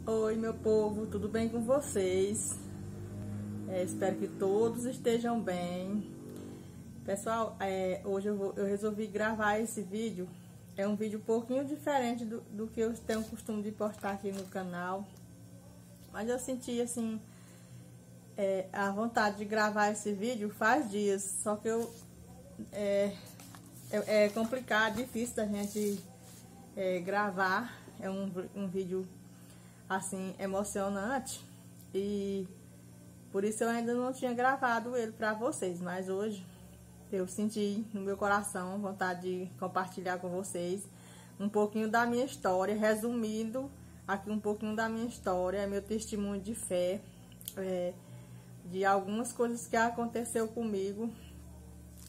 Oi, meu povo, tudo bem com vocês? Espero que todos estejam bem. Pessoal, hoje eu resolvi gravar esse vídeo. É um vídeo um pouquinho diferente do que eu tenho o costume de postar aqui no canal. Mas eu senti, assim, a vontade de gravar esse vídeo faz dias. Só que é complicado, difícil da gente gravar. É um vídeo assim emocionante e por isso eu ainda não tinha gravado ele para vocês, mas hoje eu senti no meu coração vontade de compartilhar com vocês um pouquinho da minha história, resumindo aqui um pouquinho da minha história, meu testemunho de fé, de algumas coisas que aconteceu comigo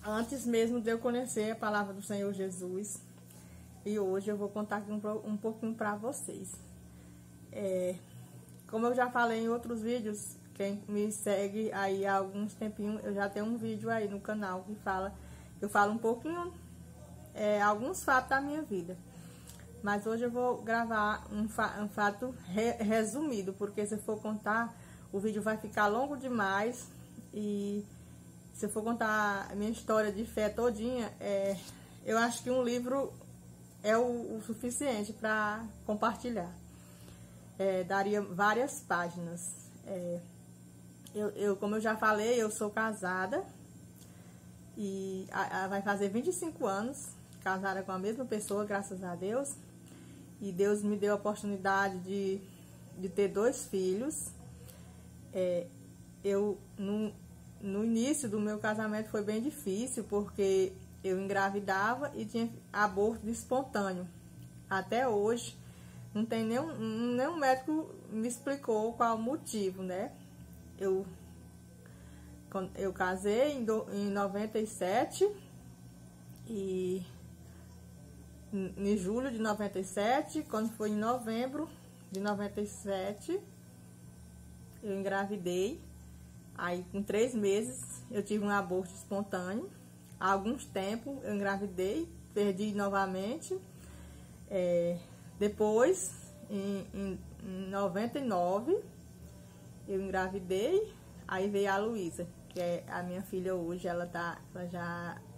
antes mesmo de eu conhecer a palavra do Senhor Jesus. E hoje eu vou contar aqui um pouquinho para vocês. Como eu já falei em outros vídeos, quem me segue aí há alguns tempinhos, eu já tenho um vídeo aí no canal que eu falo um pouquinho, alguns fatos da minha vida. Mas hoje eu vou gravar um fato resumido, porque se eu for contar, o vídeo vai ficar longo demais. E se eu for contar a minha história de fé todinha, eu acho que um livro é o suficiente para compartilhar. Daria várias páginas. Como eu já falei, eu sou casada e vai fazer 25 anos casada com a mesma pessoa, graças a Deus. E Deus me deu a oportunidade de ter 2 filhos. No início do meu casamento foi bem difícil, porque eu engravidava e tinha aborto espontâneo. Até hoje não tem nenhum médico me explicou qual o motivo, né? Eu casei em 97 e em julho de 97, quando foi em novembro de 97, eu engravidei. Aí com 3 meses eu tive um aborto espontâneo. Há alguns tempos eu engravidei, perdi novamente. Depois, em 99, eu engravidei, aí veio a Luísa, que é a minha filha hoje. Ela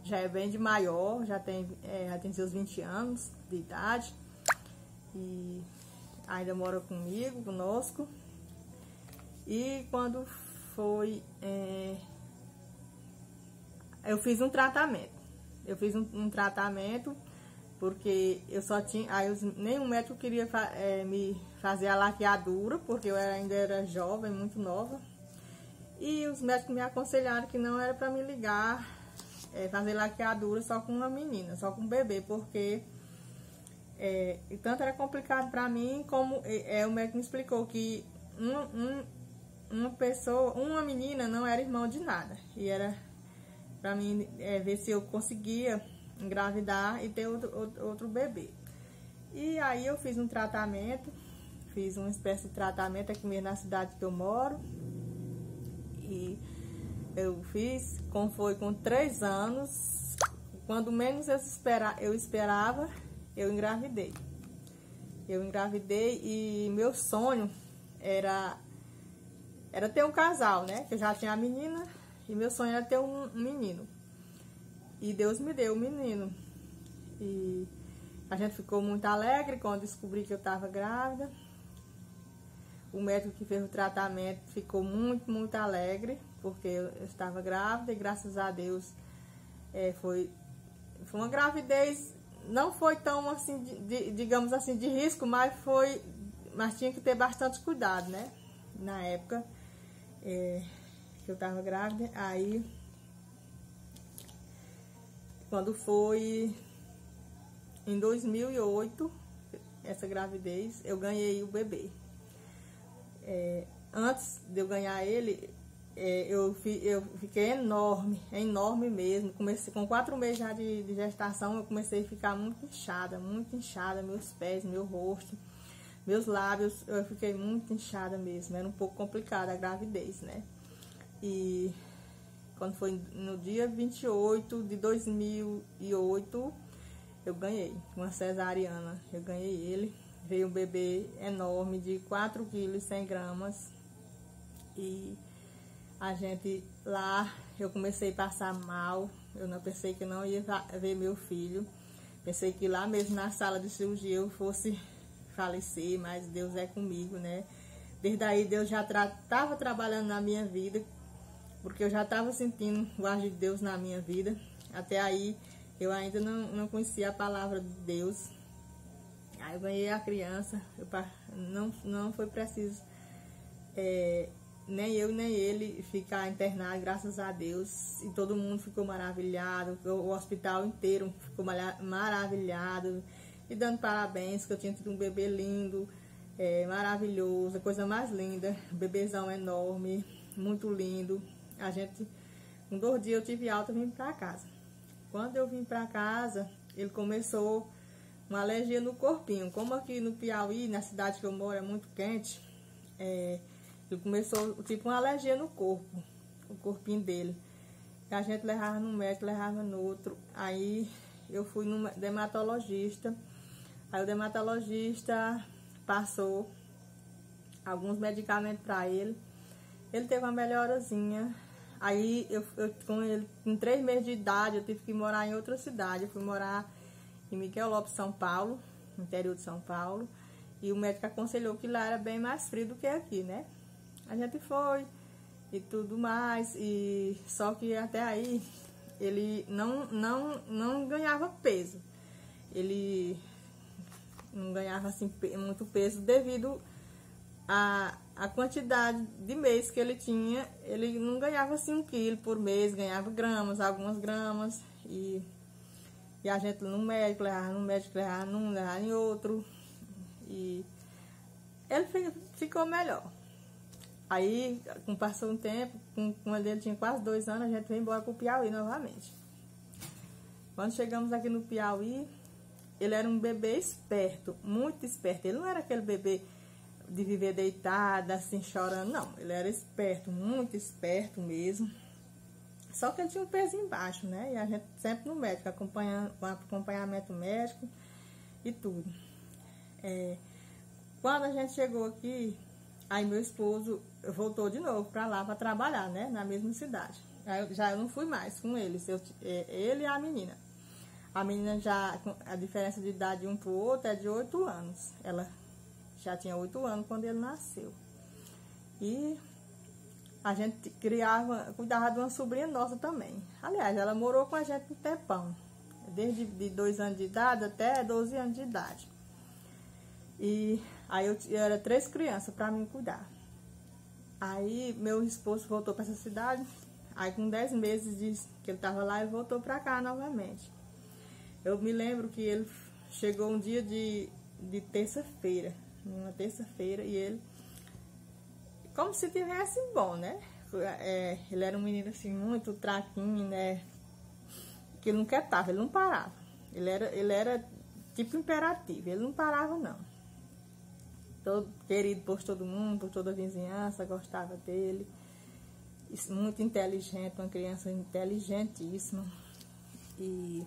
já é bem de maior, já tem seus 20 anos de idade e ainda mora conosco. E quando foi, eu fiz um tratamento. Eu fiz um tratamento porque eu só tinha, nenhum médico queria me fazer a laqueadura, porque eu ainda era jovem, muito nova. E os médicos me aconselharam que não era para me ligar, fazer laqueadura só com uma menina, só com um bebê, porque e tanto era complicado para mim, como o médico me explicou que uma menina não era irmão de nada, e era para mim ver se eu conseguia engravidar e ter outro bebê. E aí eu fiz um tratamento, fiz uma espécie de tratamento aqui mesmo na cidade que eu moro. E eu fiz, foi com 3 anos, quando menos eu esperava, eu engravidei. Eu engravidei e meu sonho era ter um casal, né? Que eu já tinha a menina e meu sonho era ter um menino. E Deus me deu o menino. E a gente ficou muito alegre quando descobri que eu estava grávida. O médico que fez o tratamento ficou muito, muito alegre, porque eu estava grávida e graças a Deus foi uma gravidez, não foi tão assim, digamos assim, de risco, mas tinha que ter bastante cuidado, né? Na época que eu estava grávida, aí quando foi em 2008, essa gravidez, eu ganhei o bebê. Antes de eu ganhar ele, eu fiquei enorme mesmo. Comecei com 4 meses já de gestação, eu comecei a ficar muito inchada, meus pés, meu rosto, meus lábios, eu fiquei muito inchada mesmo. Era um pouco complicada a gravidez, né? E quando foi no dia 28 de 2008, eu ganhei uma cesariana. Eu ganhei ele veio um bebê enorme de 4 quilos e 100 gramas. E a gente lá, eu comecei a passar mal. Eu não pensei que não ia ver meu filho. Pensei que lá mesmo na sala de cirurgia eu fosse falecer, mas Deus é comigo, né? Desde aí Deus já estava trabalhando na minha vida, porque eu já estava sentindo o agir de Deus na minha vida. Até aí eu ainda não conhecia a palavra de Deus. Aí eu ganhei a criança, não foi preciso nem eu nem ele ficar internado, graças a Deus. E todo mundo ficou maravilhado, o hospital inteiro ficou maravilhado, e dando parabéns, que eu tinha tido um bebê lindo, maravilhoso, a coisa mais linda, um bebezão enorme, muito lindo. A gente, com 2 dias eu tive alta e vim para casa. Quando eu vim para casa, ele começou uma alergia no corpinho. Como aqui no Piauí, na cidade que eu moro, é muito quente, ele começou tipo uma alergia no corpo, o corpinho dele. E a gente levava no médico, levava no outro. Aí eu fui no dermatologista. Aí o dermatologista passou alguns medicamentos para ele. Ele teve uma melhorazinha. Aí com ele, com 3 meses de idade, eu tive que morar em outra cidade. Eu fui morar em Miguel Lopes, São Paulo, no interior de São Paulo. E o médico aconselhou que lá era bem mais frio do que aqui, né? A gente foi e tudo mais, e só que até aí ele não ganhava peso. Ele não ganhava assim muito peso devido à quantidade de mês que ele tinha. Ele não ganhava assim 1 quilo por mês, ganhava gramas, algumas gramas. E a gente no médico, levava num, levava em outro. E ele ficou melhor. Aí, com passou um tempo, quando ele tinha quase 2 anos, a gente veio embora para o Piauí novamente. Quando chegamos aqui no Piauí, ele era um bebê esperto, muito esperto. Ele não era aquele bebê de viver deitado, assim, chorando, não. Ele era esperto, muito esperto mesmo. Só que ele tinha um peso embaixo, né? E a gente sempre no médico, com acompanhamento médico e tudo. Quando a gente chegou aqui, aí meu esposo voltou de novo para lá para trabalhar, né? Na mesma cidade. Aí eu não fui mais com eles, ele e a menina. A menina já, a diferença de idade de um para o outro é de 8 anos. Ela já tinha 8 anos quando ele nasceu. E a gente cuidava de uma sobrinha nossa também. Aliás, ela morou com a gente um tempão. Desde de 2 anos de idade até 12 anos de idade. E aí eu era 3 crianças para mim cuidar. Aí meu esposo voltou para essa cidade. Aí com 10 meses que ele estava lá, ele voltou para cá novamente. Eu me lembro que ele chegou um dia de terça-feira. Uma terça-feira, e ele, como se tivesse bom, né? Ele era um menino assim, muito traquinho, né? Que ele não quietava, ele não parava. Ele era tipo imperativo, ele não parava, não. Todo querido por todo mundo, por toda a vizinhança, gostava dele. Muito inteligente, uma criança inteligentíssima. E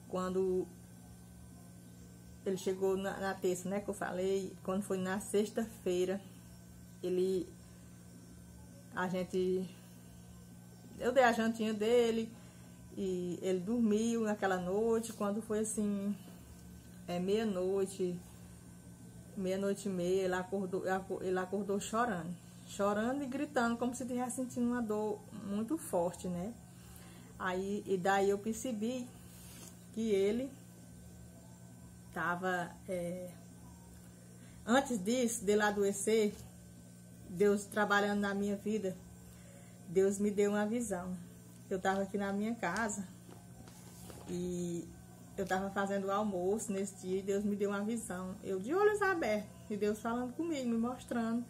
quando ele chegou na terça, né, que eu falei, quando foi na sexta-feira, eu dei a jantinha dele, e ele dormiu naquela noite. Quando foi assim, meia-noite e meia, ele acordou chorando e gritando, como se estivesse sentindo uma dor muito forte, né? E daí eu percebi que ele estava, antes disso, dele adoecer, Deus trabalhando na minha vida, Deus me deu uma visão. Eu estava aqui na minha casa e eu estava fazendo o almoço nesse dia, e Deus me deu uma visão. Eu de olhos abertos, e Deus falando comigo, me mostrando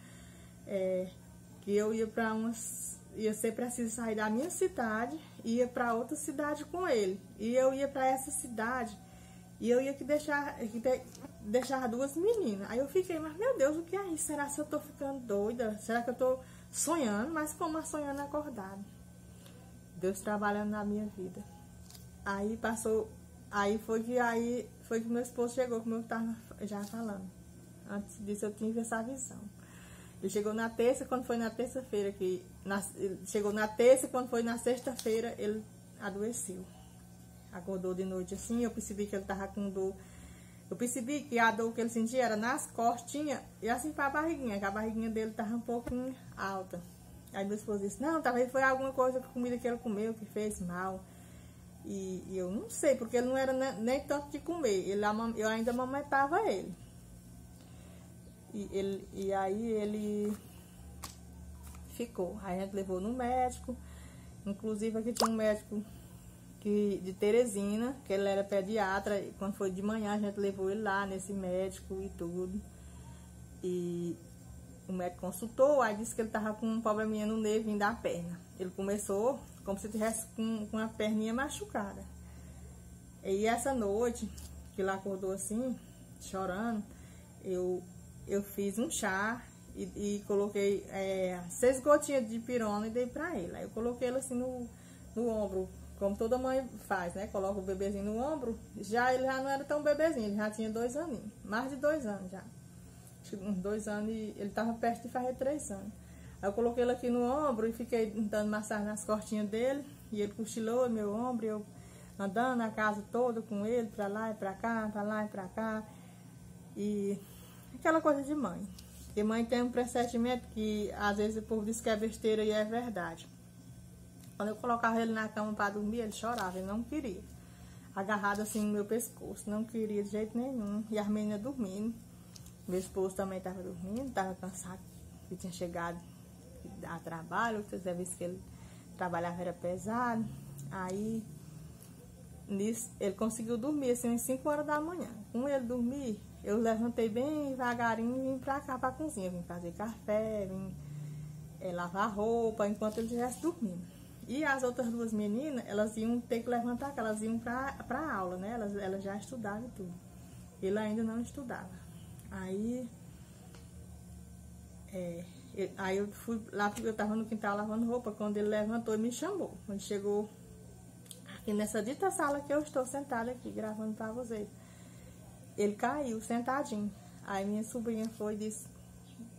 que eu ia ser preciso sair da minha cidade e ia para outra cidade com ele. E eu ia para essa cidade e eu ia deixar 2 meninas. Aí eu fiquei, mas meu Deus, o que é isso? Será que eu tô ficando doida? Será que eu tô sonhando? Mas como sonhando acordado? Deus trabalhando na minha vida. Aí foi que meu esposo chegou, como eu estava já falando. Antes disso eu tive essa visão. Ele chegou na terça, quando foi na terça-feira chegou na terça, quando foi na sexta-feira, ele adoeceu. Acordou de noite assim, eu percebi que ele tava com dor. Eu percebi que a dor que ele sentia era nas costinhas e assim para a barriguinha, que a barriguinha dele tava um pouquinho alta. Aí meu esposo disse, não, talvez foi alguma coisa, comida que ele comeu que fez mal. E eu não sei, porque ele não era nem tanto de comer, eu ainda amamentava ele. E aí ele ficou. Aí a gente levou no médico, inclusive aqui tinha um médico de Teresina, que ele era pediatra, e quando foi de manhã a gente levou ele lá nesse médico e tudo. E o médico consultou, aí disse que ele tava com um probleminha no nervo da perna. Ele começou como se tivesse com a perninha machucada. E essa noite, que ele acordou assim, chorando, eu fiz um chá e coloquei 6 gotinhas de pirona e dei pra ele. Aí eu coloquei ele assim no ombro, como toda mãe faz, né? Coloca o bebezinho no ombro. Ele já não era tão bebezinho, ele já tinha 2 aninhos, mais de 2 anos já. Uns 2 anos e ele tava perto de fazer 3 anos. Aí eu coloquei ele aqui no ombro e fiquei dando massagem nas costinhas dele. E ele cochilou no meu ombro, e eu andando a casa toda com ele, pra lá e pra cá, pra lá e pra cá. E aquela coisa de mãe. Porque mãe tem um pressentimento que às vezes o povo diz que é besteira e é verdade. Quando eu colocava ele na cama para dormir, ele chorava, ele não queria. Agarrado assim no meu pescoço, não queria de jeito nenhum. E as meninas dormindo. Meu esposo também estava dormindo, estava cansado, que tinha chegado a trabalho, outra vez que ele trabalhava era pesado. Aí, nisso, ele conseguiu dormir assim, às 5 horas da manhã. Com ele dormir, eu levantei bem devagarinho e vim pra cá, pra cozinha. Vim fazer café, vim lavar roupa, enquanto ele estivesse dormindo. E as outras 2 meninas, elas iam ter que levantar, que elas iam pra aula, né? Elas já estudavam e tudo. Ele ainda não estudava. Aí eu fui lá, porque eu tava no quintal lavando roupa, quando ele levantou e me chamou. Quando chegou aqui nessa dita sala que eu estou sentada aqui, gravando pra vocês, ele caiu sentadinho. Aí minha sobrinha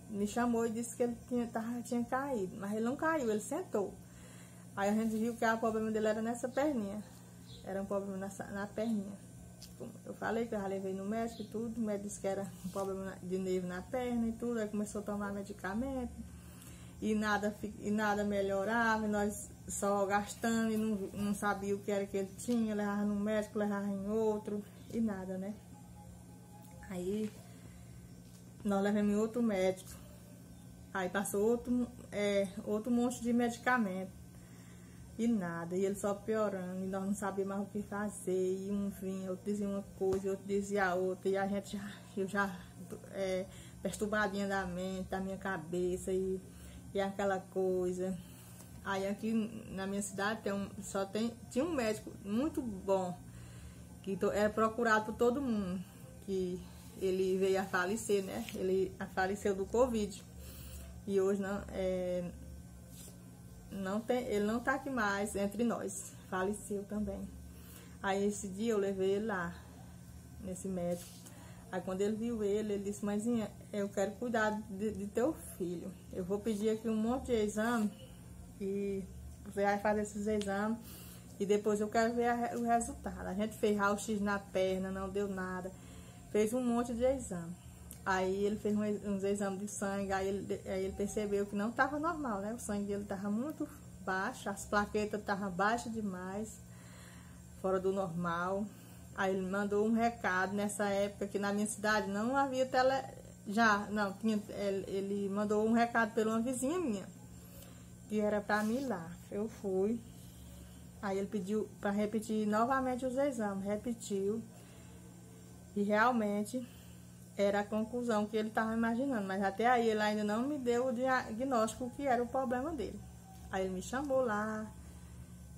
me chamou e disse que ele tinha caído, mas ele não caiu, ele sentou. Aí a gente viu que o problema dele era nessa perninha, era um problema na perninha. Eu falei que eu já levei no médico e tudo, o médico disse que era um problema de nervo na perna e tudo, aí começou a tomar medicamento e nada melhorava, e nós só gastando e não sabia o que era que ele tinha, levava no médico, levava em outro e nada, né? Aí nós levamos em outro médico, aí passou outro monte de medicamento. E nada, e ele só piorando, e nós não sabíamos mais o que fazer, e um vinha, outro dizia uma coisa, outro dizia outra, e a gente eu já perturbadinha da mente, da minha cabeça, e aquela coisa. Aí aqui na minha cidade tinha um médico muito bom, que era procurado por todo mundo, que ele veio a falecer, né? Ele faleceu do Covid, e hoje ele não tá aqui mais entre nós, faleceu também. Aí esse dia eu levei ele lá, nesse médico. Aí quando ele viu ele disse, mãezinha, eu quero cuidar de teu filho. Eu vou pedir aqui um monte de exame e você vai fazer esses exames e depois eu quero ver o resultado. A gente fez raio-x na perna, não deu nada. Fez um monte de exame. Aí ele fez uns exames de sangue, aí ele percebeu que não estava normal, né? O sangue dele estava muito baixo, as plaquetas estavam baixas demais, fora do normal. Aí ele mandou um recado nessa época, que na minha cidade não havia ele mandou um recado por uma vizinha minha, que era para mim ir lá. Eu fui, aí ele pediu para repetir novamente os exames, repetiu, e realmente era a conclusão que ele estava imaginando, mas até aí ele ainda não me deu o diagnóstico que era o problema dele. Aí ele me chamou lá,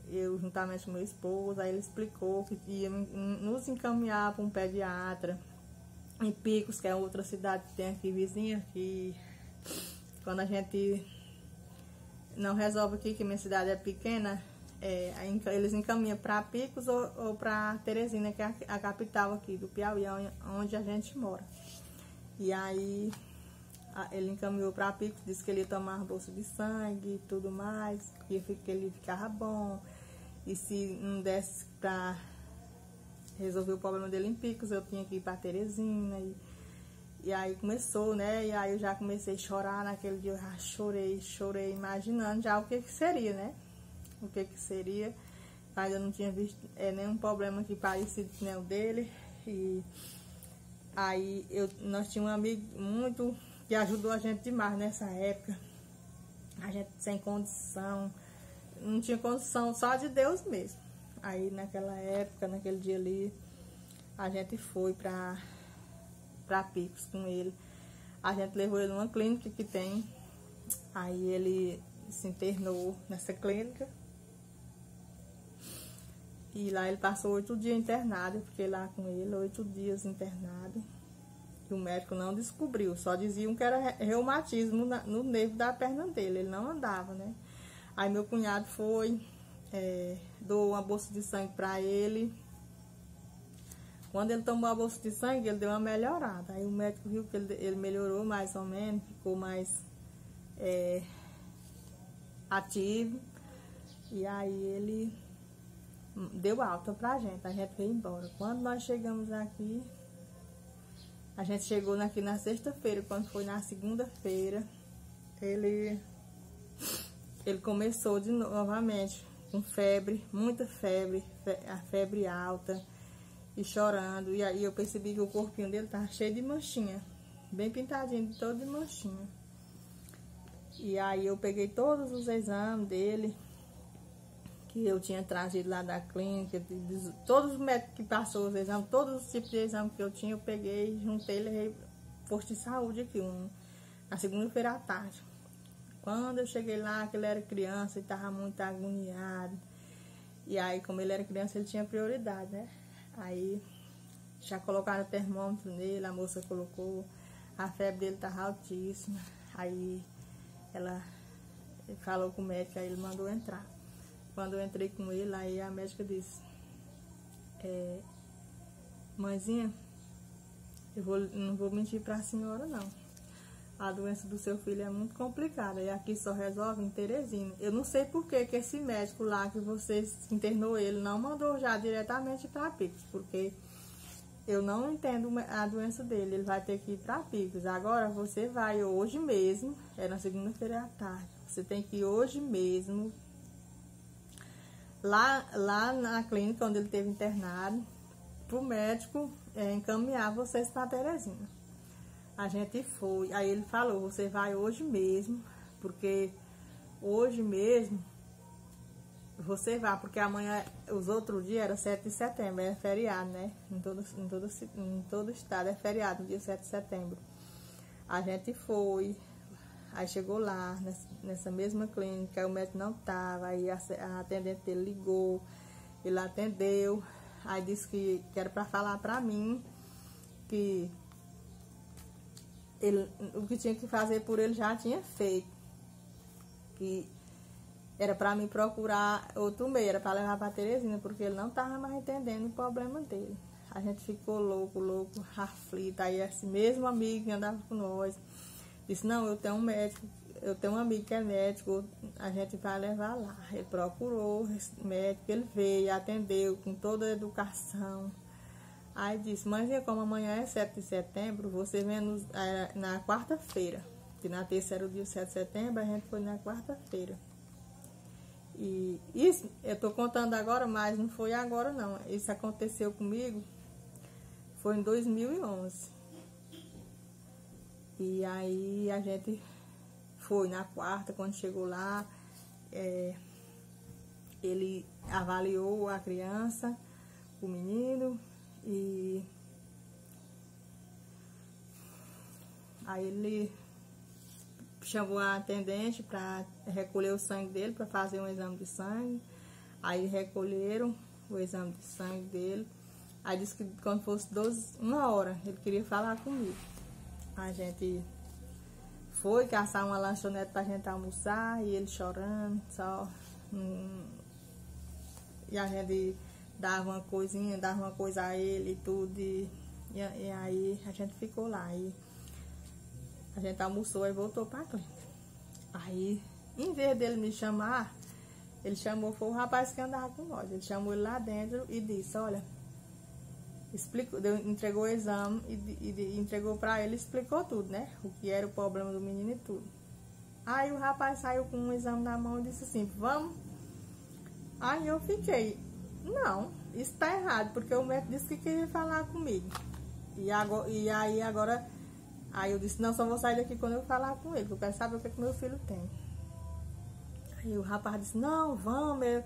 eu juntamente com meu esposo, aí ele explicou que ia nos encaminhar para um pediatra em Picos, que é outra cidade que tem aqui vizinha, que quando a gente não resolve aqui, que minha cidade é pequena, eles encaminham para Picos ou para Teresina, que é a capital aqui do Piauí, onde a gente mora. E aí ele encaminhou para Picos, disse que ele ia tomar bolsa de sangue e tudo mais, que ele ficava bom. E se não desse para resolver o problema dele em Picos, eu tinha que ir para Teresina. E aí começou, né? E aí eu já comecei a chorar naquele dia, eu já chorei, imaginando já o que seria, né? O que seria. Ainda não tinha visto nenhum problema que parecido com o dele. E aí nós tínhamos um amigo muito que ajudou a gente demais nessa época. A gente sem condição, não tinha condição, só de Deus mesmo. Aí naquela época, naquele dia ali, a gente foi para Picos com ele. A gente levou ele numa clínica que tem. Aí ele se internou nessa clínica. E lá ele passou 8 dias internado. Eu fiquei lá com ele, 8 dias internado. E o médico não descobriu, só diziam que era reumatismo no nervo da perna dele. Ele não andava, né? Aí meu cunhado foi, doou uma bolsa de sangue para ele. Quando ele tomou a bolsa de sangue, ele deu uma melhorada. Aí o médico viu que ele melhorou mais ou menos, ficou mais ativo. E aí ele deu alta pra gente, a gente veio embora. Quando nós chegamos aqui, a gente chegou aqui na sexta-feira. Quando foi na segunda-feira, ele começou novamente com febre, muita febre, a febre alta e chorando. E aí eu percebi que o corpinho dele tava cheio de manchinha, bem pintadinho, todo de manchinha. E aí eu peguei todos os exames dele que eu tinha trazido lá da clínica, todos os médicos que passou os exames, todos os tipos de exames que eu tinha, eu peguei, juntei e levei posto de saúde aqui, na segunda-feira à tarde. Quando eu cheguei lá, que ele era criança e estava muito agoniado. E aí, como ele era criança, ele tinha prioridade, né? Aí, já colocaram o termômetro nele, a moça colocou, a febre dele estava altíssima. Aí, ela falou com o médico, aí ele mandou entrar. Quando eu entrei com ele, aí a médica disse: mãezinha, não vou mentir para a senhora, não. A doença do seu filho é muito complicada e aqui só resolve em Teresina. Eu não sei por que esse médico lá que você internou ele não mandou já diretamente para Picos, porque eu não entendo a doença dele. Ele vai ter que ir para Picos. Agora você vai hoje mesmo, na segunda-feira à tarde. Você tem que ir hoje mesmo lá na clínica onde ele esteve internado, para o médico encaminhar vocês para Teresina. A gente foi, aí ele falou: você vai hoje mesmo, porque hoje mesmo você vai, porque amanhã, os outros dias era 7 de setembro, é feriado, né? Em todo o estado é feriado, no dia 7 de setembro. A gente foi, aí chegou lá, nessa mesma clínica, o médico não estava, aí a atendente dele ligou, ele atendeu, aí disse que era para falar para mim que o que tinha que fazer por ele já tinha feito, que era para mim procurar outro meio, era para levar para Teresina, porque ele não estava mais entendendo o problema dele. A gente ficou louco, aflito. Aí esse mesmo amigo que andava com nós disse: não, eu tenho um médico, eu tenho um amigo que é médico, a gente vai levar lá. Ele procurou esse médico, ele veio, atendeu com toda a educação. Aí disse: mãezinha, como amanhã é 7 de setembro, você vem na quarta-feira. Que na terça era o dia 7 de setembro, a gente foi na quarta-feira. E isso eu tô contando agora, mas não foi agora não. Isso aconteceu comigo, foi em 2011. E aí a gente foi na quarta, quando chegou lá, ele avaliou a criança, o menino, e aí ele chamou a atendente para recolher o sangue dele, para fazer um exame de sangue. Aí recolheram o exame de sangue dele. Aí disse que quando fosse 1 hora, ele queria falar comigo. A gente foi caçar uma lanchonete para a gente almoçar, e ele chorando, só e a gente dava uma coisinha, dava uma coisa a ele e tudo, e aí a gente ficou lá, e a gente almoçou e voltou pra clínica. Aí, em vez dele me chamar, ele chamou, foi o rapaz que andava com nós, ele chamou ele lá dentro e disse, olha, explicou, entregou o exame e entregou pra ele, explicou tudo, né, o que era o problema do menino e tudo. Aí o rapaz saiu com um exame na mão e disse assim, vamos? Aí eu fiquei, não, isso tá errado, porque o médico disse que queria falar comigo. Aí eu disse, não, só vou sair daqui quando eu falar com ele, porque eu quero saber o que meu filho tem. Aí o rapaz disse, não, vamos,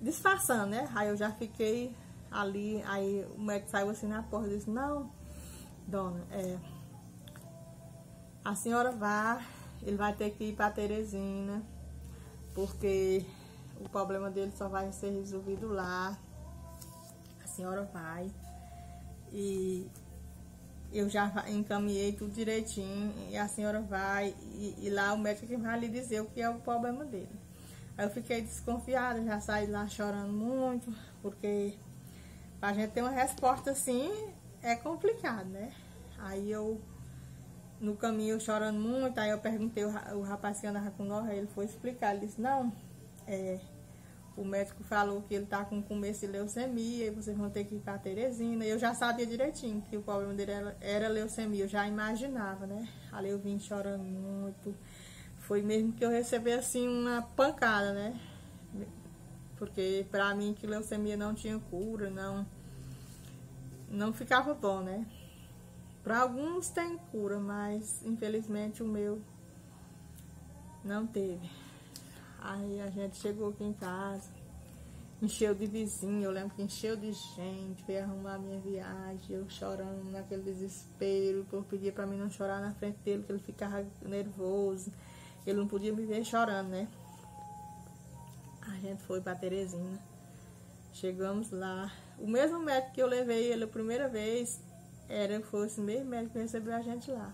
disfarçando, né? Aí eu já fiquei ali, aí o médico saiu assim na porta e disse, não, dona, a senhora ele vai ter que ir para Teresina, porque o problema dele só vai ser resolvido lá. A senhora vai. E eu já encaminhei tudo direitinho, e a senhora vai, e lá o médico que vai lhe dizer o que é o problema dele. Aí eu fiquei desconfiada, já saí lá chorando muito, porque pra gente ter uma resposta assim é complicado, né? Aí eu, no caminho, eu chorando muito, aí eu perguntei o rapaz que andava com nós, aí ele foi explicar, ele disse, não, o médico falou que ele tá com começo de leucemia e vocês vão ter que ir pra Teresina. E eu já sabia direitinho que o problema dele era leucemia, eu já imaginava, né? Ali eu vim chorando muito. Foi mesmo que eu recebi assim uma pancada, né? Porque pra mim que leucemia não tinha cura, não ficava bom, né? Para alguns tem cura, mas infelizmente o meu não teve. Aí a gente chegou aqui em casa, encheu de vizinho, eu lembro que encheu de gente, veio arrumar a minha viagem, eu chorando naquele desespero, o povo pedia para mim não chorar na frente dele, que ele ficava nervoso, ele não podia me ver chorando, né? A gente foi para Teresina, chegamos lá, o mesmo médico que eu levei ele a primeira vez, foi esse mesmo médico que recebeu a gente lá.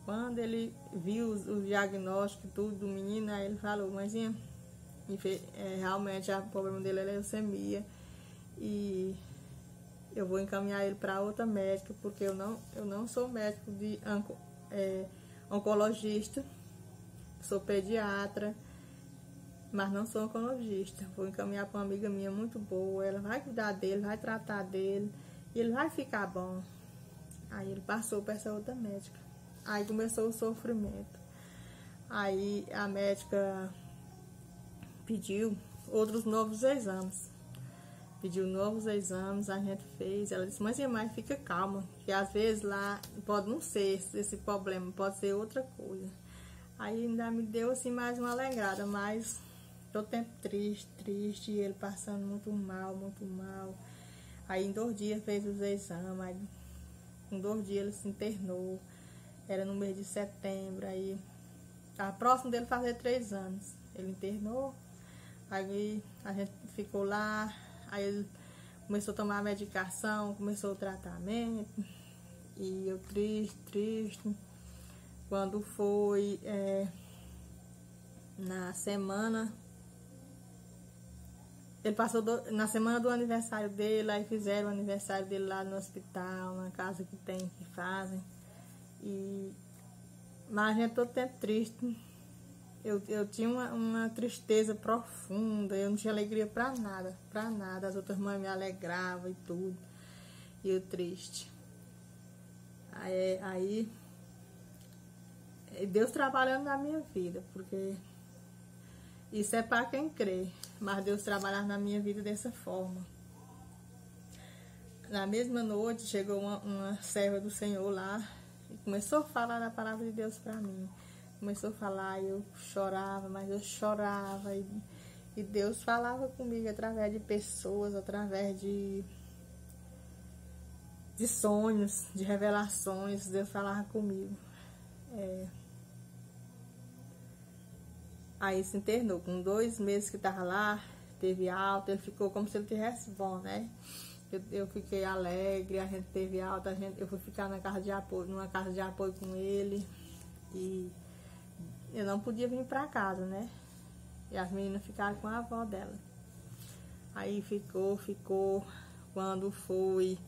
Quando ele viu o diagnóstico tudo do menino, aí ele falou, mãezinha, realmente o problema dele é leucemia e eu vou encaminhar ele para outra médica, porque eu não sou médico de oncologista, sou pediatra, mas não sou oncologista. Vou encaminhar para uma amiga minha muito boa, ela vai cuidar dele, vai tratar dele e ele vai ficar bom. Aí ele passou para essa outra médica. Aí começou o sofrimento. Aí a médica pediu outros novos exames. Pediu novos exames, a gente fez. Ela disse, mas fica calma, que às vezes lá pode não ser esse problema, pode ser outra coisa. Aí ainda me deu assim mais uma alegrada, mas todo tempo triste, e ele passando muito mal, muito mal. Aí em 2 dias fez os exames, aí com 2 dias ele se internou. Era no mês de setembro, aí estava próximo dele fazer 3 anos. Ele internou, aí a gente ficou lá, aí ele começou a tomar a medicação, começou o tratamento, e eu triste. Quando foi na semana, ele passou na semana do aniversário dele, aí fizeram o aniversário dele lá no hospital, na casa que fazem. Mas a gente todo tempo triste. Eu tinha uma tristeza profunda, eu não tinha alegria pra nada. As outras mães me alegravam e tudo. E eu triste. Aí Deus trabalhando na minha vida, porque isso é para quem crê. Mas Deus trabalhava na minha vida dessa forma. Na mesma noite chegou uma serva do Senhor lá e começou a falar a palavra de Deus para mim. Começou a falar e eu chorava, mas eu chorava. E Deus falava comigo através de pessoas, através de sonhos, de revelações. Deus falava comigo. Aí se internou. Com 2 meses que estava lá, teve alta, ele ficou como se ele tivesse bom, né? Eu fiquei alegre, a gente teve alta, eu fui ficar numa casa de apoio com ele, e eu não podia vir para casa, né? E as meninas ficaram com a avó dela. Aí ficou. Quando foi...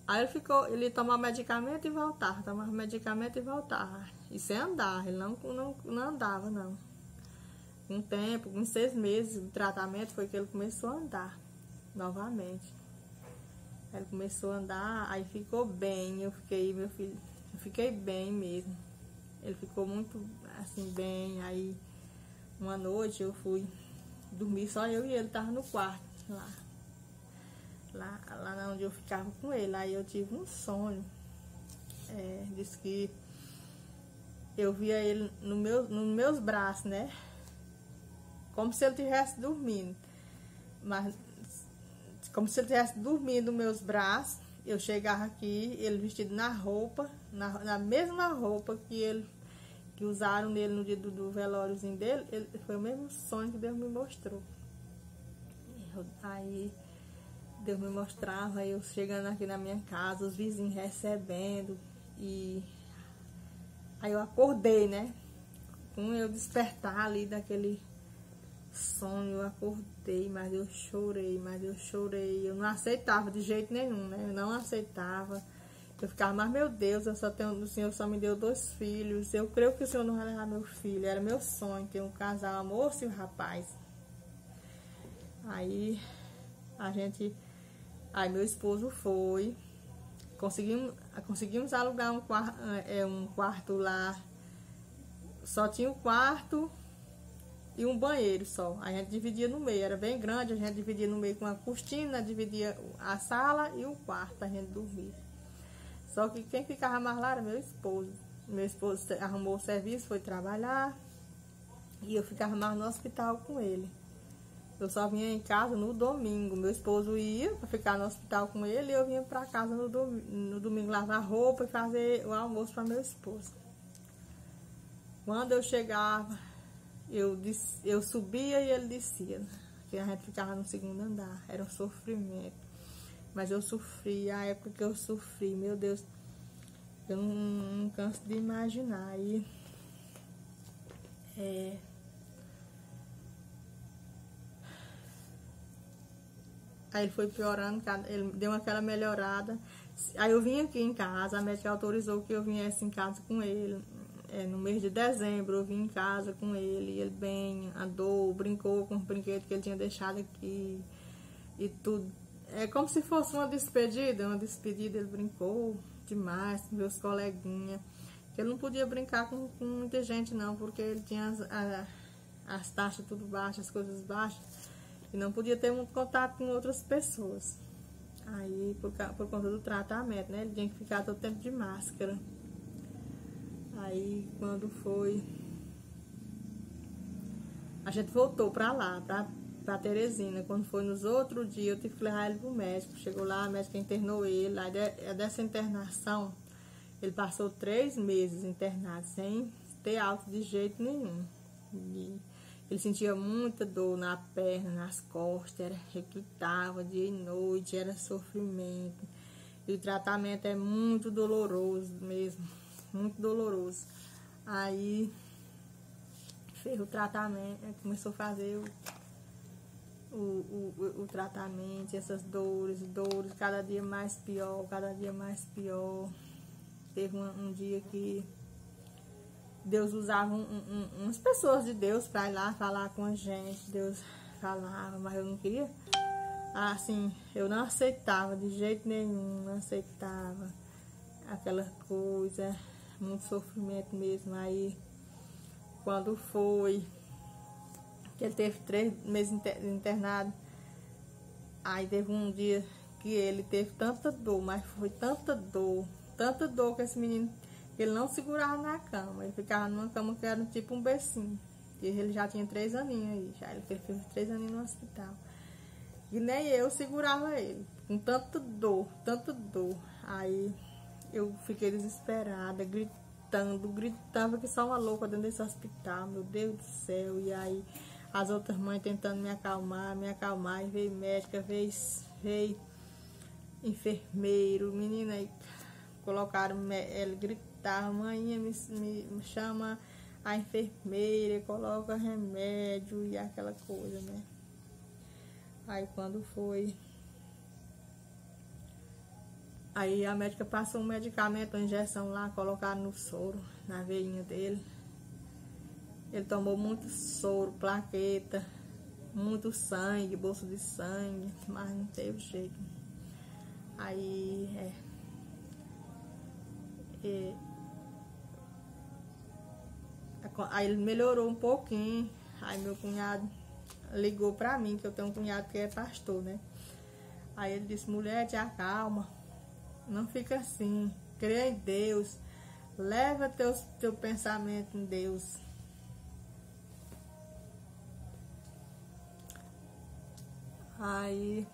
Aí ele tomava medicamento e voltava, tomava medicamento e voltava. Isso é andar, ele não andava, não. Um tempo, com 6 meses de tratamento, foi que ele começou a andar novamente. Ele começou a andar, aí ficou bem. Eu fiquei bem mesmo. Ele ficou muito, assim, bem. Aí, uma noite eu fui dormir, só eu e ele, tava no quarto, lá onde eu ficava com ele. Aí eu tive um sonho. Disse que eu via ele nos meus braços, né? Como se ele estivesse dormindo. Mas, como se ele estivesse dormindo nos meus braços. Eu chegava aqui, ele vestido na roupa, na mesma roupa que usaram nele no dia do velóriozinho dele. Foi o mesmo sonho que Deus me mostrou. Aí Deus me mostrava, eu chegando aqui na minha casa, os vizinhos recebendo. E aí eu acordei, né? Com eu despertar ali daquele sonho, eu acordei, mas eu chorei. Eu não aceitava de jeito nenhum, né? Eu não aceitava. Eu ficava, mas meu Deus, o Senhor só me deu 2 filhos. Eu creio que o Senhor não vai levar meu filho. Era meu sonho ter um casal, a moça e o rapaz. Aí meu esposo foi. Conseguimos alugar um quarto lá. Só tinha um quarto e um banheiro só. A gente dividia no meio, era bem grande, a gente dividia no meio com uma cortina, dividia a sala e o quarto pra gente dormir. Só que quem ficava mais lá era meu esposo. Meu esposo arrumou o serviço, foi trabalhar, e eu ficava mais no hospital com ele. Eu só vinha em casa no domingo. Meu esposo ia para ficar no hospital com ele, e eu vinha para casa no domingo lavar roupa e fazer o almoço para meu esposo. Quando eu chegava, eu subia e ele descia, porque a gente ficava no 2º andar. Era um sofrimento. Mas eu sofri, a época que eu sofri, meu Deus, eu não canso de imaginar. Aí ele foi piorando, ele deu aquela melhorada. Aí eu vim aqui em casa, a médica autorizou que eu viesse em casa com ele. No mês de dezembro eu vim em casa com ele, ele bem, andou, brincou com os brinquedos que ele tinha deixado aqui e tudo. É como se fosse uma despedida, ele brincou demais com meus coleguinhas. Ele não podia brincar com muita gente não, porque ele tinha as taxas tudo baixas, as coisas baixas, e não podia ter muito contato com outras pessoas. Aí, por conta do tratamento, né, ele tinha que ficar todo tempo de máscara. Aí, quando foi, a gente voltou pra lá, pra Teresina. Quando foi nos outros dias, eu tive que levar ele pro médico. Chegou lá, a médica internou ele. Aí dessa internação, ele passou 3 meses internado, sem ter alta de jeito nenhum. E ele sentia muita dor na perna, nas costas, reclutava dia e noite, era sofrimento. E o tratamento é muito doloroso mesmo, muito doloroso. Aí fez o tratamento, começou a fazer o tratamento, essas dores, cada dia mais pior, Teve um dia que Deus usava umas pessoas de Deus para ir lá falar com a gente. Deus falava, mas eu não queria. Assim, eu não aceitava de jeito nenhum, não aceitava aquela coisa, muito sofrimento mesmo. Aí, quando foi que ele teve 3 meses internado, aí teve um dia que ele teve tanta dor, mas foi tanta dor que esse menino, ele não segurava na cama, ele ficava numa cama que era tipo um bercinho, e ele já tinha 3 aninhos aí, ele fez 3 aninhos no hospital, e nem eu segurava ele, com tanta dor, aí eu fiquei desesperada, gritava que só uma louca dentro desse hospital, meu Deus do céu. E aí as outras mães tentando me acalmar, e veio médica, veio enfermeiro, menina, aí colocaram, ele gritava, mãe, me chama a enfermeira coloca remédio e aquela coisa, né? Aí quando foi... Aí a médica passou um medicamento, uma injeção lá, colocaram no soro, na veinha dele. Ele tomou muito soro, plaqueta, muito sangue, bolsa de sangue, mas não teve jeito. Aí, aí ele melhorou um pouquinho. Aí meu cunhado ligou pra mim, que eu tenho um cunhado que é pastor, né? Aí ele disse: mulher, te acalma, não fica assim, crê em Deus, leva teu pensamento em Deus. Aí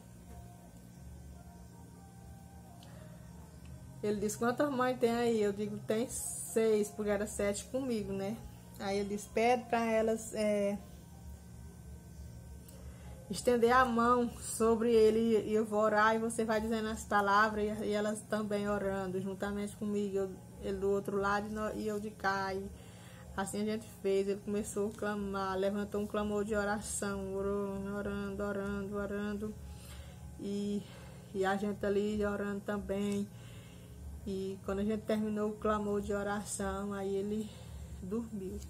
ele disse: quantas mães tem aí? Eu digo: tem 6, porque era 7 comigo, né? Aí ele disse: pede pra elas estender a mão sobre ele e eu vou orar, e você vai dizendo as palavras e elas também orando juntamente comigo, ele do outro lado e eu de cá. E assim a gente fez. Ele começou a clamar, levantou um clamor de oração, orando, e a gente ali orando também. E quando a gente terminou o clamor de oração, aí ele dormiu.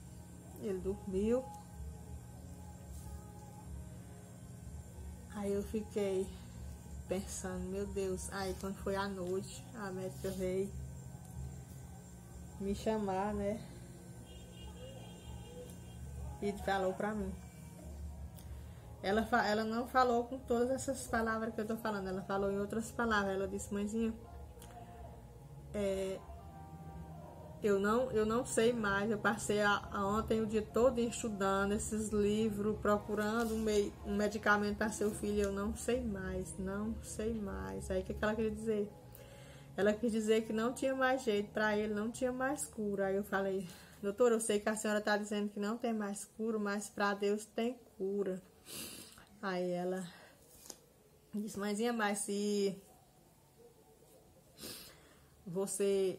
Aí eu fiquei pensando: meu Deus. Aí quando foi à noite, a médica veio me chamar, né? E falou pra mim. Ela não falou com todas essas palavras que eu tô falando, ela falou em outras palavras. Ela disse: mãezinha, eu não sei mais. Eu passei ontem o dia todo estudando esses livros, procurando um medicamento para seu filho. Eu não sei mais. Aí o que ela queria dizer? Ela quis dizer que não tinha mais jeito para ele, não tinha mais cura. Aí eu falei: doutora, eu sei que a senhora está dizendo que não tem mais cura, mas para Deus tem cura. Aí ela disse: mãezinha, mas se você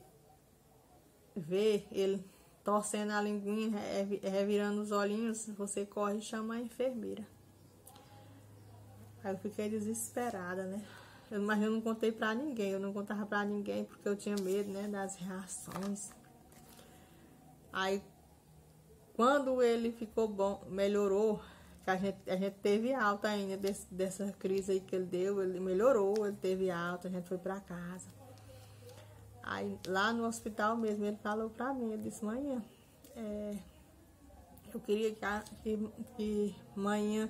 vê ele torcendo a linguinha, revirando os olhinhos, você corre e chama a enfermeira. Aí eu fiquei desesperada, né? Mas eu não contei pra ninguém, eu não contava pra ninguém porque eu tinha medo, né, das reações. Aí quando ele ficou bom, melhorou, que a gente teve alta ainda dessa crise aí que ele deu, ele melhorou, ele teve alta, a gente foi pra casa. Aí lá no hospital mesmo ele falou pra mim, ele disse: manhã, eu queria que manhã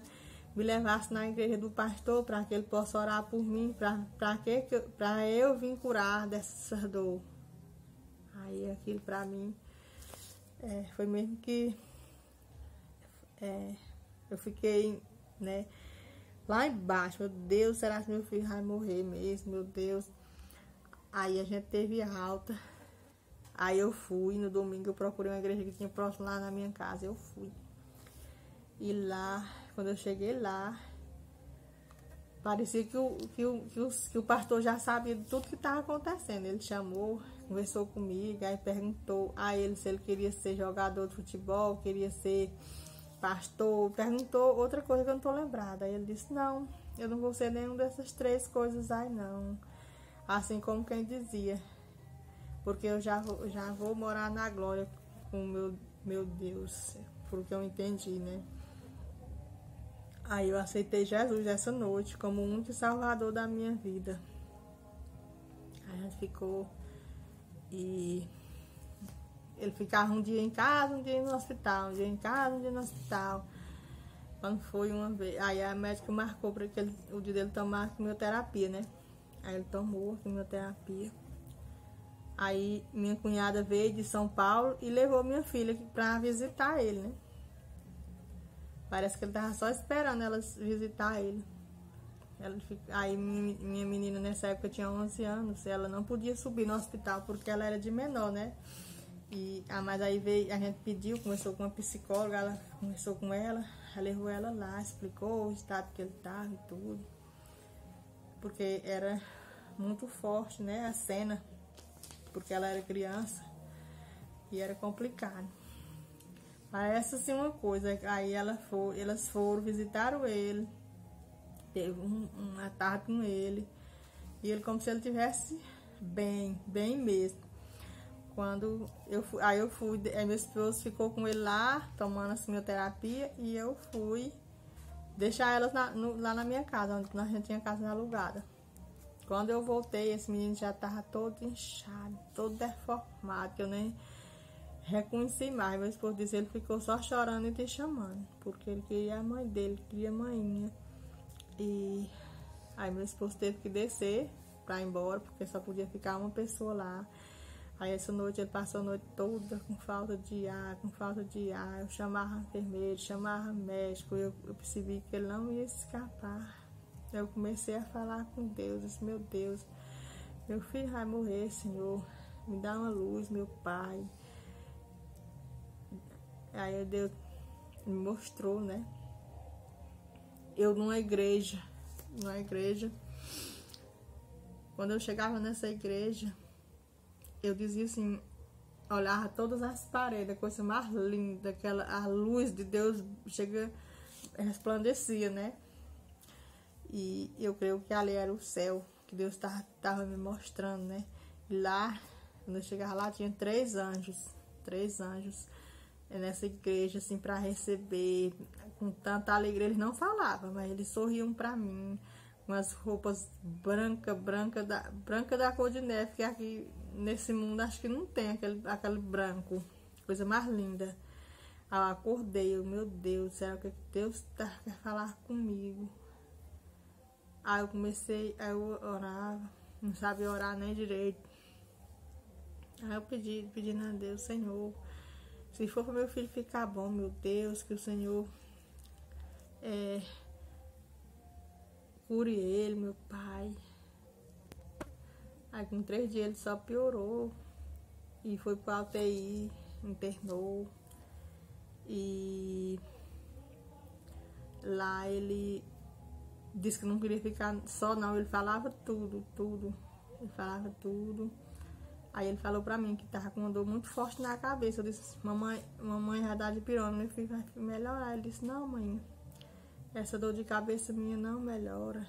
me levasse na igreja do pastor para que ele possa orar por mim, para eu vir curar dessa dor. Aí aquilo pra mim foi mesmo que eu fiquei, né, lá embaixo. Meu Deus, será que meu filho vai morrer mesmo? Meu Deus. Aí a gente teve alta. Aí eu fui, no domingo eu procurei uma igreja que tinha próximo lá na minha casa. Eu fui. E lá, quando eu cheguei lá, parecia que o pastor já sabia de tudo que estava acontecendo. Ele chamou, conversou comigo, aí perguntou a ele se ele queria ser jogador de futebol, queria ser pastor. Perguntou outra coisa que eu não tô lembrada. Aí ele disse: não, eu não vou ser nenhuma dessas 3 coisas aí não. Assim como quem dizia, porque eu já vou morar na glória com meu Deus, por que eu entendi, né? Aí eu aceitei Jesus essa noite como o único salvador da minha vida. Aí a gente ficou, e ele ficava um dia em casa, um dia no hospital, um dia em casa, um dia no hospital. Quando foi uma vez, aí a médica marcou para o dia dele tomar quimioterapia, né? Aí ele tomou a quimioterapia. Aí minha cunhada veio de São Paulo e levou minha filha para visitar ele, né? Parece que ele tava só esperando elas visitar ele. Aí minha menina nessa época tinha 11 anos, ela não podia subir no hospital porque ela era de menor, né? Mas aí veio, a gente pediu, conversou com uma psicóloga, ela conversou com ela levou ela lá, explicou o estado que ele estava e tudo. Porque era muito forte, né, a cena, porque ela era criança e era complicado. Parece assim uma coisa. Aí elas foram, visitaram ele, teve uma tarde com ele, e ele como se ele tivesse bem, bem mesmo. Quando eu fui, meu esposo ficou com ele lá, tomando a quimioterapia, e eu fui deixar elas lá na minha casa, onde a gente tinha casa alugada. Quando eu voltei, esse menino já estava todo inchado, todo deformado, que eu nem reconheci mais. Meu esposo disse, ele ficou só chorando e te chamando, porque ele queria a mãe dele, queria a mainha. E aí meu esposo teve que descer para ir embora, porque só podia ficar uma pessoa lá. Aí essa noite ele passou a noite toda com falta de ar, com falta de ar. Eu chamava enfermeiro, chamava médico, eu percebi que ele não ia escapar. Eu comecei a falar com Deus, disse, meu Deus, meu filho vai morrer, Senhor, me dá uma luz, meu Pai. Aí Deus me mostrou, né? Eu numa igreja, quando eu chegava nessa igreja, eu dizia assim, olhava todas as paredes, a coisa mais linda, a luz de Deus chega, resplandecia, né? E eu creio que ali era o céu, que Deus estava me mostrando, né? E lá, quando eu chegava lá, tinha 3 anjos nessa igreja, assim, para receber, com tanta alegria. Eles não falavam, mas eles sorriam para mim, com as roupas branca da cor de neve, que aqui nesse mundo acho que não tem aquele branco, coisa mais linda. Aí eu acordei, meu Deus, será que Deus quer falar comigo? Aí eu comecei, aí eu orava, não sabia orar nem direito. Aí eu pedindo a Deus, Senhor, se for para meu filho ficar bom, meu Deus, que o Senhor cure ele, meu Pai. Aí com 3 dias ele só piorou e foi para a UTI, internou. E lá ele disse que não queria ficar só não, ele falava tudo. Ele falava tudo. Aí ele falou pra mim que tava com uma dor muito forte na cabeça. Eu disse, mamãe vai dar de pirona, meu filho vai melhorar. Ele disse, não, mãe, essa dor de cabeça minha não melhora.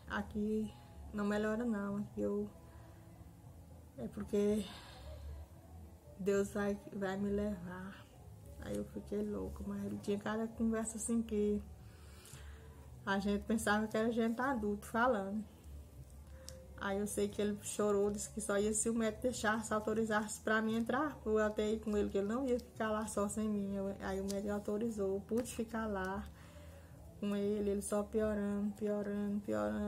Aqui não melhora não, aqui é porque Deus vai me levar. Aí eu fiquei louca, mas ele tinha cada conversa assim que a gente pensava que era gente adulto falando. Aí eu sei que ele chorou, disse que só ia se o médico deixasse, autorizasse pra mim entrar pro UTI com ele, que ele não ia ficar lá só sem mim. Aí o médico autorizou, eu pude ficar lá com ele só piorando,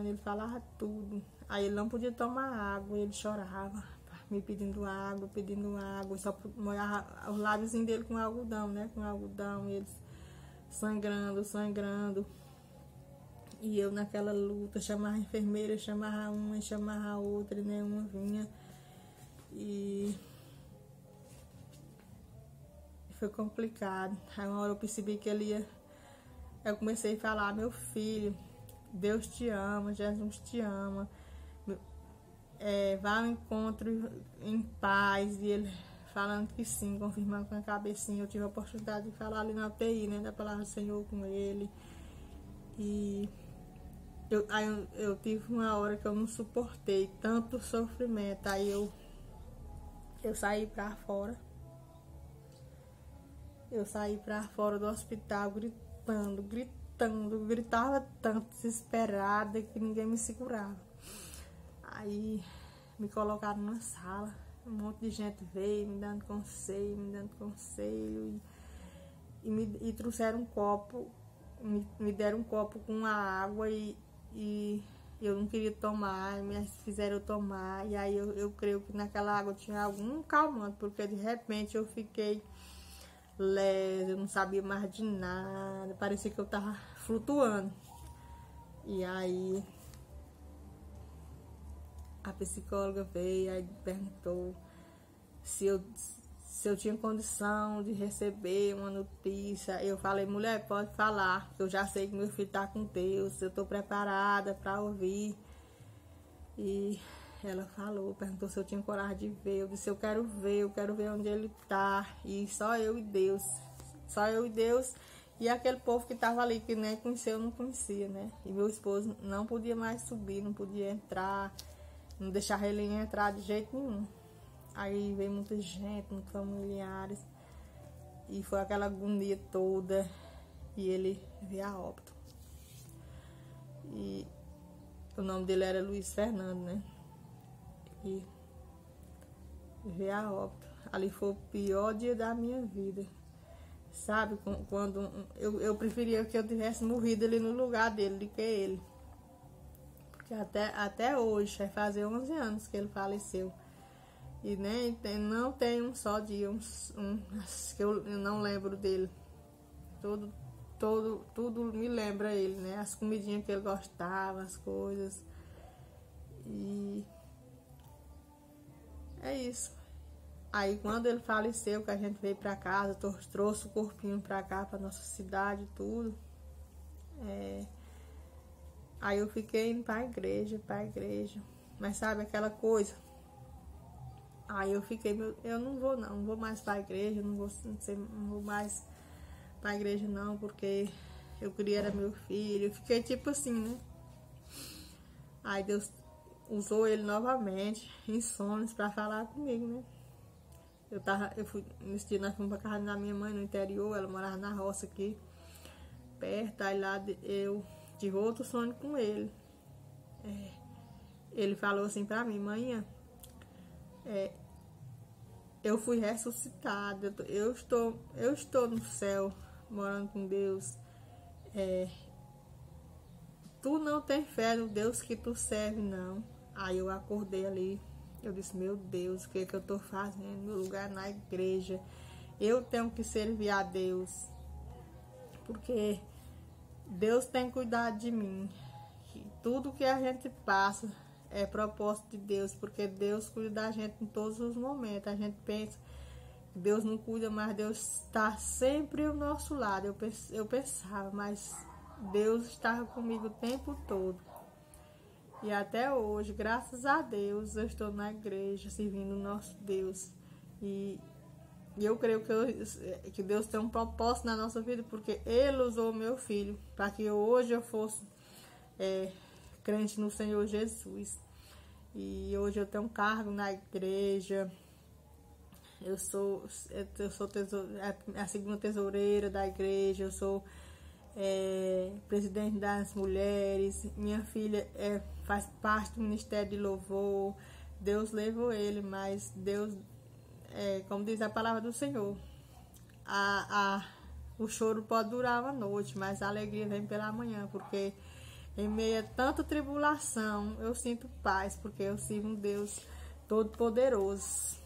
ele falava tudo. Aí ele não podia tomar água, ele chorava, me pedindo água, só molhava os lábios dele com algodão, né? Com algodão, e eles sangrando. E eu naquela luta, chamava a enfermeira, chamava uma, chamava a outra, e nenhuma vinha. E foi complicado. Aí uma hora eu percebi que ele ia. Eu comecei a falar, meu filho, Deus te ama, Jesus te ama. Vá ao encontro em paz. E ele falando que sim, confirmando com a cabecinha. Eu tive a oportunidade de falar ali na UTI, né, da palavra do Senhor com ele. E eu tive uma hora que eu não suportei tanto sofrimento. Aí eu saí pra fora. Eu saí pra fora do hospital gritava tanto, desesperada, que ninguém me segurava. Aí me colocaram na sala, um monte de gente veio me dando conselho, e trouxeram um copo, me deram um copo com a água e eu não queria tomar, me fizeram eu tomar. E aí eu creio que naquela água tinha algum calmante, porque de repente eu fiquei leve, eu não sabia mais de nada, parecia que eu tava flutuando. E aí a psicóloga veio e perguntou se eu tinha condição de receber uma notícia. Eu falei, mulher, pode falar, eu já sei que meu filho tá com Deus, eu tô preparada para ouvir. E ela falou, perguntou se eu tinha coragem de ver. Eu disse, eu quero ver onde ele tá. E só eu e Deus. Só eu e Deus. E aquele povo que tava ali, que nem conhecia, eu não conhecia, né? E meu esposo não podia mais subir, não podia entrar, não deixava ele entrar de jeito nenhum. Aí veio muita gente, muitos familiares. E foi aquela agonia toda. E ele veio a óbito. E o nome dele era Luiz Fernando, né? E veio a óbito. Ali foi o pior dia da minha vida. Sabe, quando eu preferia que eu tivesse morrido ali no lugar dele do que ele. Porque até hoje, vai fazer 11 anos que ele faleceu. E nem não tem um só dia, que eu não lembro dele. Tudo me lembra ele, né? As comidinhas que ele gostava, as coisas. E é isso. Aí quando ele faleceu, que a gente veio pra casa, trouxe o corpinho pra cá, pra nossa cidade e tudo. Aí eu fiquei indo pra igreja. Mas sabe aquela coisa? Aí eu fiquei, eu não vou mais pra igreja, não vou mais pra igreja não, porque eu queria era meu filho. Eu fiquei tipo assim, né? Aí Deus usou ele novamente, em sonhos, pra falar comigo, né? Nesse dia nós fomos pra casa da minha mãe no interior, ela morava na roça aqui, perto, aí lá eu tive outro sonho com ele. Ele falou assim pra mim, manhã, eu fui ressuscitada, eu estou no céu, morando com Deus. Tu não tem fé no Deus que tu serve, não. Aí eu acordei ali. Eu disse, meu Deus, o que é que eu tô fazendo? Meu lugar na igreja. Eu tenho que servir a Deus. Porque Deus tem cuidado de mim. Tudo que a gente passa é propósito de Deus. Porque Deus cuida da gente em todos os momentos. A gente pensa que Deus não cuida, mas Deus está sempre ao nosso lado. Eu pensava, mas Deus estava comigo o tempo todo. E até hoje, graças a Deus, eu estou na igreja servindo o nosso Deus. E eu creio que Deus tem um propósito na nossa vida, porque Ele usou meu filho para que hoje eu fosse crente no Senhor Jesus. E hoje eu tenho um cargo na igreja. Eu sou a segunda tesoureira da igreja. Eu sou presidente das mulheres. Minha filha faz parte do Ministério de Louvor. Deus levou ele, mas Deus, como diz a palavra do Senhor, o choro pode durar uma noite, mas a alegria vem pela manhã, porque em meio a tanta tribulação eu sinto paz, porque eu sirvo um Deus todo-poderoso.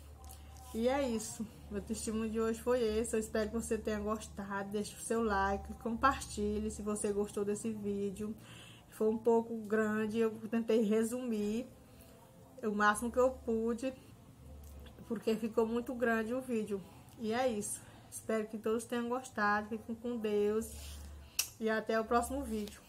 E é isso. Meu testemunho de hoje foi esse. Eu espero que você tenha gostado. Deixe o seu like, compartilhe se você gostou desse vídeo. Foi um pouco grande, eu tentei resumir o máximo que eu pude, porque ficou muito grande o vídeo. E é isso. Espero que todos tenham gostado. Fiquem com Deus e até o próximo vídeo.